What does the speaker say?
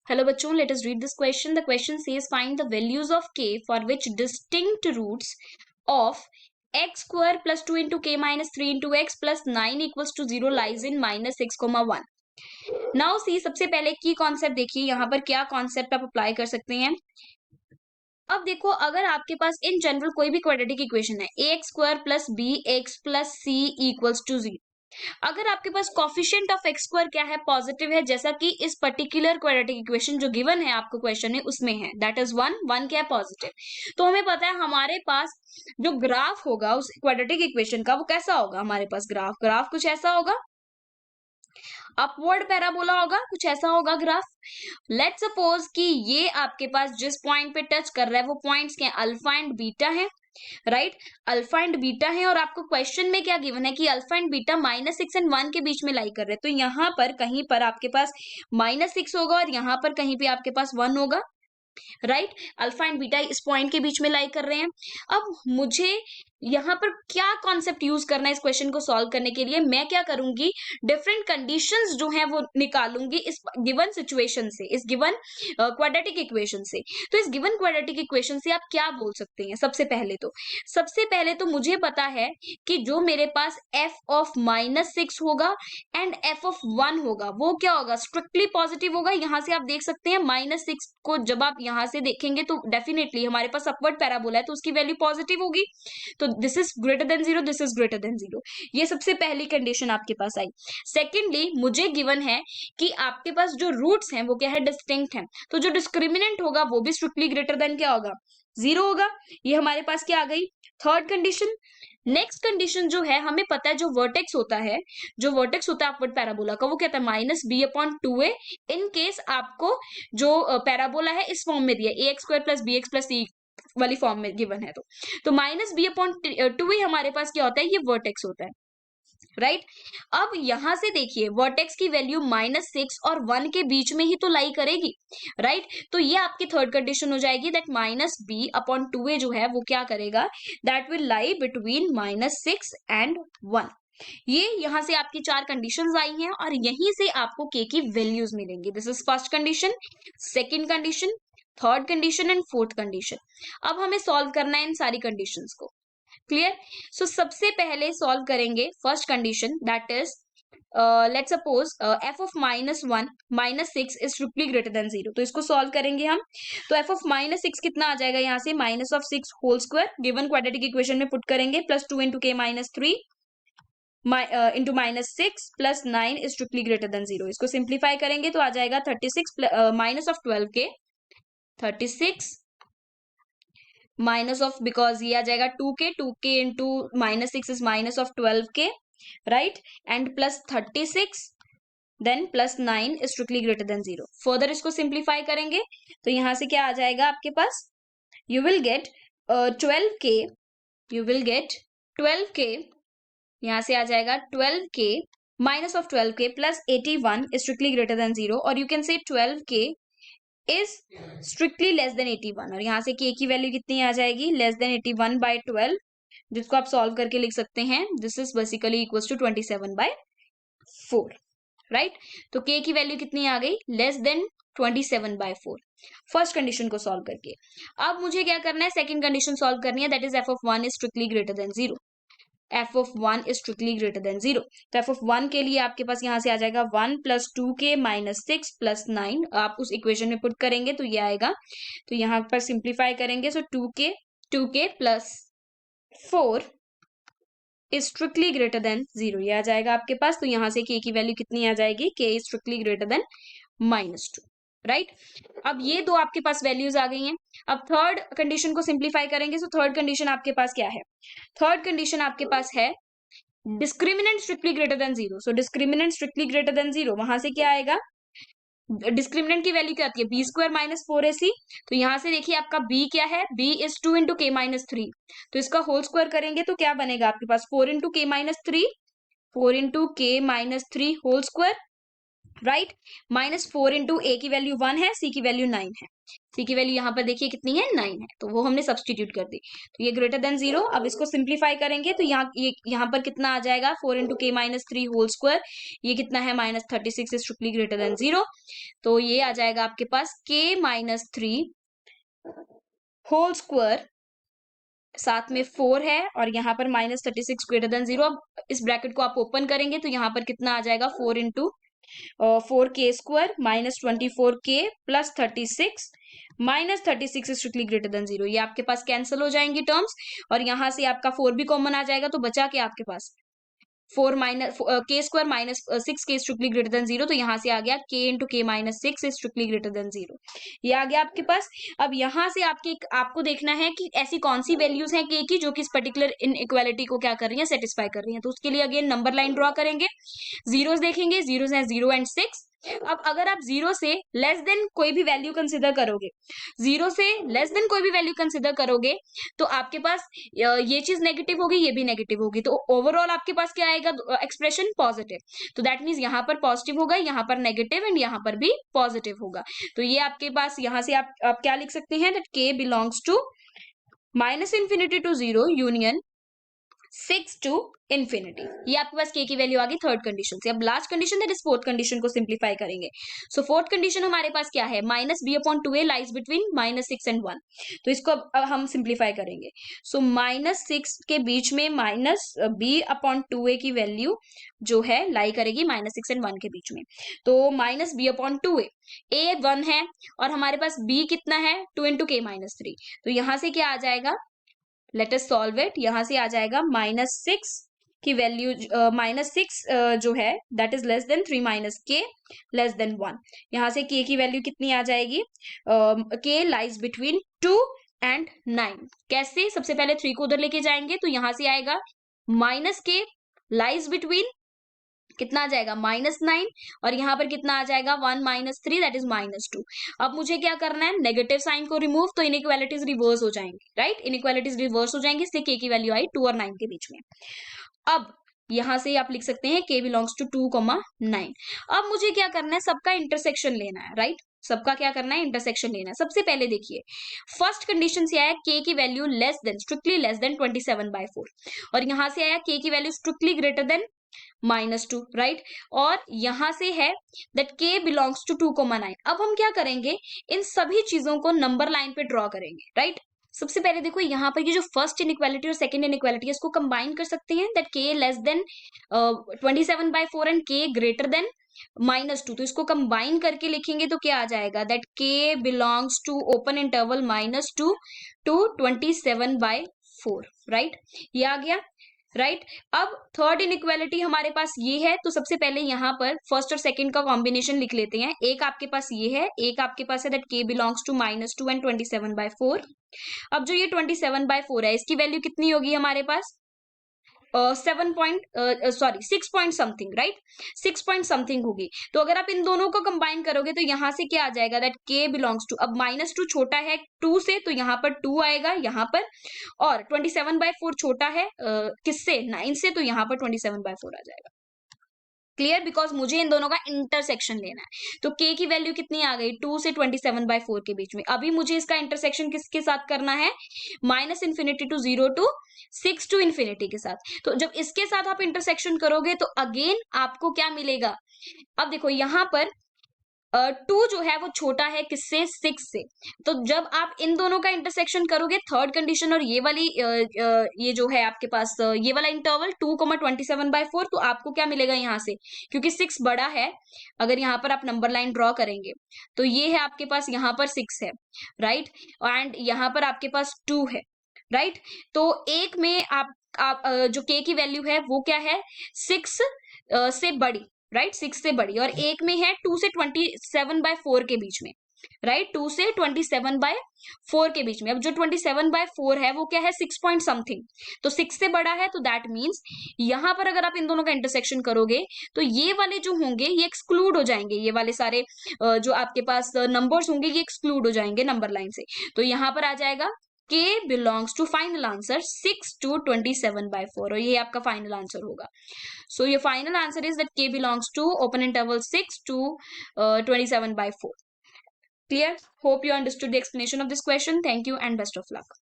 Hello bachchon, let us read this question. The question says find the values of k for which distinct roots of x square plus 2 into k minus 3 into x plus 9 equals to 0 lies in minus 6, 1. Now see सबसे पहले की concept देखिए, यहाँ पर क्या concept आप apply कर सकते हैं। अब देखो, अगर आपके पास इन जनरल कोई भी क्वाड्रेटिक इक्वेशन है a x square plus b x plus c equals to 0, अगर आपके पास कॉफिशिएंट ऑफ एक्स स्क्वायर क्या है, पॉजिटिव है, जैसा कि इस पर्टिकुलर क्वाड्रेटिक इक्वेशन जो गिवन है आपको क्वेश्चन में उसमें है, दैट इज 1 क्या है, पॉजिटिव, तो हमें पता है हमारे पास जो ग्राफ होगा उस क्वाड्रेटिक इक्वेशन का वो कैसा होगा। हमारे पास ग्राफ कुछ ऐसा होगा, अपवर्ड पैराबोला होगा, कुछ ऐसा होगा ग्राफ। लेट्स सपोज कि ये आपके पास जिस पॉइंट पे टच कर रहा है वो पॉइंट्स क्या है, अल्फा एंड बीटा है, राइट, अल्फा एंड बीटा है, और आपको क्वेश्चन में क्या गिवन है कि अल्फा एंड बीटा -6 एंड 1 के बीच में लाई कर रहे हैं, तो यहाँ पर कहीं पर आपके पास -6 होगा और यहाँ पर कहीं पे आपके पास 1 होगा, राइट। अल्फा एंड बीटा इस पॉइंट के बीच में लाई कर रहे हैं। अब मुझे यहाँ पर क्या कॉन्सेप्ट यूज करना है इस क्वेश्चन को सॉल्व करने के लिए, मैं क्या करूंगी, डिफरेंट कंडीशंस जो हैं वो निकालूंगी इस गिवन सिचुएशन से, इस गिवन क्वाड्रेटिक इक्वेशन से। तो इस गिवन क्वाड्रेटिक इक्वेशन से आप क्या बोल सकते हैं, सबसे पहले तो मुझे पता है कि जो मेरे पास f ऑफ -6 होगा एंड f ऑफ 1 होगा वो क्या होगा, स्ट्रिक्टली पॉजिटिव होगा। यहाँ से आप देख सकते हैं -6 को जब आप यहाँ से देखेंगे तो डेफिनेटली हमारे पास अपवर्ड पैराबोला है तो उसकी वैल्यू पॉजिटिव होगी, तो this is greater than 0, this is greater than 0। ये सबसे पहली कंडीशन आपके पास आई। सेकेंडली मुझे गिवन है कि आपके पास जो रूट्स हैं वो क्या है, डिस्टिंक्ट हैं, तो जो डिस्क्रिमिनेंट होगा वो भी स्ट्रिक्टली ग्रेटर देन क्या होगा, 0 होगा। ये हमारे पास क्या आ गई, थर्ड कंडीशन। नेक्स्ट कंडीशन जो है, हमें पता है जो वर्टेक्स होता है, अपवर्ड पैराबोला का, वो कहता है -b/2a इन केस आपको जो पैराबोला है इस फॉर्म में दिया a x square plus b x plus c वाली फॉर्म में गिवन है, तो -b/2a हमारे पास क्या होता है, ये वर्टेक्स होता है, राइट। अब यहां से देखिए वर्टेक्स की वैल्यू -6 और 1 के बीच में ही तो लाई करेगी, राइट। तो ये आपकी थर्ड कंडीशन हो जाएगी, दैट -b/2a जो है वो क्या करेगा, that will lie between -6 and 1। ये यहां से आपकी 4 कंडीशंस आई हैं और यहीं से आपको k की वैल्यूज मिलेंगी। This is first condition, second condition, third condition and fourth condition. अब हमें सॉल्व करना है इन सारी कंडीशंस को, क्लियर। सो सबसे पहले सॉल्व करेंगे first condition, that is let's suppose f of -1 -6 is strictly greater than 0, तो इसको सॉल्व करेंगे हम। तो f ऑफ -6 कितना आ जाएगा, यहाँ से -6 whole square given quadratic equation में पुट करेंगे, plus 2 into k -3 into -6 plus 9 is strictly greater than 0। इसको सिंप्लीफाई करेंगे तो आ जाएगा 36 minus of 12k, 36 minus of, because ये आ जाएगा 2k into -6 is minus of 12k, right, and plus 36 then plus 9 is strictly greater than 0। Further इसको simplify करेंगे तो यहां से क्या आ जाएगा आपके पास, you will get 12k, you will get 12k, यहां से आ जाएगा 12k माइनस ऑफ 12k प्लस 81 इज स्ट्रिक्टली ग्रेटर देन 0, और you can say 12k is strictly less than 81, और यहाँ से k की वैल्यू कितनी आ जाएगी, लेस देन 81/12, जिसको आप सॉल्व करके लिख सकते हैं, this is basically equals to 27/4, right. तो k की वैल्यू कितनी आ गई, लेस देन 27/4, फर्स्ट कंडीशन को सॉल्व करके। अब मुझे क्या करना है, सेकंड कंडीशन सॉल्व करनी है, that is f of 1 is strictly greater than 0, f of 1 is strictly greater than 0। तो f ऑफ 1 के लिए आपके पास यहां से आ जाएगा 1 प्लस 2k माइनस 6 प्लस 9, आप उस इक्वेशन में पुट करेंगे तो ये आएगा, तो यहां पर सिंप्लीफाई करेंगे, सो 2k plus 4 is strictly greater than 0, ये आ जाएगा आपके पास। तो यहां से k की वैल्यू कितनी आ जाएगी, k is strictly greater then -2, right. अब ये दो आपके पास वैल्यूज आ गई हैं। अब थर्ड कंडीशन को सिंप्लीफाई करेंगे, सो थर्ड कंडीशन आपके पास क्या है, थर्ड कंडीशन आपके पास है डिस्क्रिमिनेंट स्ट्रिक्टली ग्रेटर देन 0। सो डिस्क्रिमिनेंट स्ट्रिक्टली ग्रेटर देन 0, वहां से क्या आएगा, डिस्क्रिमिनेंट की वैल्यू क्या आती है, बी स्क्वायर माइनस 4ac, तो यहां से देखिए आपका b क्या है, b is 2 into k minus 3, तो इसका होल स्क्वायर करेंगे तो क्या बनेगा आपके पास 4 into k minus 3, 4 into k minus 3 whole square right. -4 into a की वैल्यू 1 है, सी की वैल्यू 9 है। सी की वैल्यू यहाँ पर देखिए कितनी है, 9 है, तो वो हमने सब्सटीट्यूट कर दी। तो ये ग्रेटर देन 0। अब इसको सिंप्लीफाई करेंगे तो यहाँ पर कितना आ जाएगा, 4 इंटू के माइनस 3 होल स्क्वायर, ये कितना है -36 इज स्ट्रिक्टली ग्रेटर देन 0। तो ये आ जाएगा आपके पास के माइनस 3 होल स्क्वायर, साथ में 4 है और यहाँ पर -36 ग्रेटर देन 0। अब इस ब्रैकेट को आप ओपन करेंगे तो यहाँ पर कितना आ जाएगा, 4 इंटू 4 के स्क्वायर -24 के प्लस 36 -36 स्ट्रिक्टली ग्रेटर देन 0। ये आपके पास कैंसिल हो जाएंगी टर्म्स और यहाँ से आपका 4 भी कॉमन आ जाएगा, तो बचा के आपके पास 4 माइनस के स्क्वायर -6 के स्ट्रिक्टली ग्रेटर देन 0। तो यहाँ से आ गया के इंटू के माइनस 6 स्ट्रिक्टली ग्रेटर देन 0। ये आ गया आपके पास। अब यहाँ से आपको देखना है कि ऐसी कौन सी वैल्यूज हैं के की जो कि इस पर्टिकुलर इनइक्वालिटी को क्या कर रही है, सेटिस्फाई कर रही है। तो उसके लिए अगेन नंबर लाइन ड्रॉ करेंगे, जीरोस देखेंगे, जीरोस हैं 0 एंड 6। अब अगर आप 0 से लेस देन कोई भी वैल्यू कंसिडर करोगे, 0 से लेस देन कोई भी वैल्यू कंसिडर करोगे तो आपके पास ये चीज नेगेटिव होगी, ये भी नेगेटिव होगी, तो ओवरऑल आपके पास क्या आएगा, एक्सप्रेशन पॉजिटिव। तो दैट मीन्स यहाँ पर पॉजिटिव होगा, यहाँ पर नेगेटिव एंड यहाँ पर भी पॉजिटिव होगा। तो ये आपके पास यहाँ से आप क्या लिख सकते हैं, दैट के belongs to -∞ to 0 union 6 to infinity. ये आपके पास के की वैल्यू आ गई थर्ड कंडीशन से। अब last condition that is fourth condition को सिंप्लीफाई करेंगे। सो फोर्थ कंडीशन हमारे पास क्या है, -b/2a लाइज बिटवीन -6 एंड 1। तो इसको अब हम सिंप्लीफाई करेंगे। सो -6 के बीच में -b/2a की वैल्यू जो है लाई करेगी -6 एंड 1 के बीच में। तो -b/2a, a 1 है और हमारे पास b कितना है, 2 इंटू के माइनस 3। तो यहां से क्या आ जाएगा, लेट अस सॉल्व इट। यहां से आ जाएगा -6 की वैल्यू -6 जो है that is less than 3 minus के लेस देन 1। यहां से के की वैल्यू कितनी आ जाएगी, के लाइज बिटवीन 2 एंड 9। कैसे, सबसे पहले 3 को उधर लेके जाएंगे तो यहां से आएगा -के लाइज बिटवीन कितना आ जाएगा, -9 और यहाँ पर कितना आ जाएगा 1 - 3 दैट इज -2। अब मुझे क्या करना है, नेगेटिव साइन को रिमूव, तो इनइक्वालिटीज रिवर्स हो जाएंगे, राइट। इनइक्वालिटीज रिवर्स हो जाएंगे, इसलिए के की वैल्यू आई 2 और 9 के बीच में। अब यहां से आप लिख सकते हैं k बिलोंग्स टू 2,9। अब मुझे क्या करना है, सबका इंटरसेक्शन लेना है, राइट। सबका क्या करना है, इंटरसेक्शन लेना है। सबसे पहले देखिए फर्स्ट कंडीशन से आया k की value less than, strictly less than 27/4 और यहां से आया k की value strictly greater then -2, right. और यहां से है दैट k बिलोंग्स टू 2,9। अब हम क्या करेंगे, इन सभी चीजों को नंबर लाइन पे ड्रॉ करेंगे, राइट। सबसे पहले देखो यहाँ पर ये जो फर्स्ट इनइक्वालिटी और सेकंड इनइक्वालिटी है इसको कंबाइन कर सकते हैं, that k less than 27/4 and k greater than -2। तो इसको कंबाइन करके लिखेंगे तो क्या आ जाएगा, that k belongs to open interval -2 to 27/4, right. ये आ गया, राइट। अब थर्ड इनइक्वालिटी हमारे पास ये है, तो सबसे पहले यहाँ पर फर्स्ट और सेकंड का कॉम्बिनेशन लिख लेते हैं। एक आपके पास ये है, एक आपके पास है that k belongs to -2 and 27/4। अब जो ये 27/4 है इसकी वैल्यू कितनी होगी हमारे पास, 6 point something, right. 6 point something होगी। तो अगर आप इन दोनों को कंबाइन करोगे तो यहां से क्या आ जाएगा, दैट k बिलोंग्स टू, अब -2 छोटा है 2 से तो यहाँ पर 2 आएगा यहाँ पर, और 27/4 छोटा है किससे, 9 से, तो यहाँ पर 27/4 आ जाएगा। क्लियर, बिकॉज मुझे इन दोनों का इंटरसेक्शन लेना है। तो k की वैल्यू कितनी आ गई, 2 से 27/4 के बीच में। अभी मुझे इसका इंटरसेक्शन किसके साथ करना है, -∞ टू 0 टू 6 टू इन्फिनिटी के साथ। तो जब इसके साथ आप इंटरसेक्शन करोगे तो अगेन आपको क्या मिलेगा, अब देखो यहाँ पर 2 जो है वो छोटा है किससे, 6 से। तो जब आप इन दोनों का इंटरसेक्शन करोगे, थर्ड कंडीशन और ये वाली ये जो है आपके पास ये वाला इंटरवल 2,27/4, तो आपको क्या मिलेगा यहाँ से, क्योंकि 6 बड़ा है, अगर यहाँ पर आप नंबर लाइन ड्रॉ करेंगे तो ये है आपके पास, यहाँ पर 6 है, राइट, एंड यहाँ पर आपके पास 2 है, राइट। तो एक में आप जो k की वैल्यू है वो क्या है, 6 से बड़ी, राइट, 6 से बड़ी, और एक में है 2 से 27/4 के बीच में, राइट, 2 से 27/4 के बीच में। अब जो 27/4 है वो क्या है, 6 पॉइंट समथिंग, तो 6 से बड़ा है, तो दैट मीन्स यहां पर अगर आप इन दोनों का इंटरसेक्शन करोगे तो ये वाले जो होंगे ये एक्सक्लूड हो जाएंगे, ये वाले सारे जो आपके पास नंबर्स होंगे ये एक्सक्लूड हो जाएंगे नंबर लाइन से। तो यहां पर आ जाएगा k belongs to final answer 6 to 27/4 और ये आपका फाइनल आंसर होगा. So your final answer is that k belongs to open interval 6 to 27/4. Clear? Hope you understood the explanation of this question. Thank you and best of luck.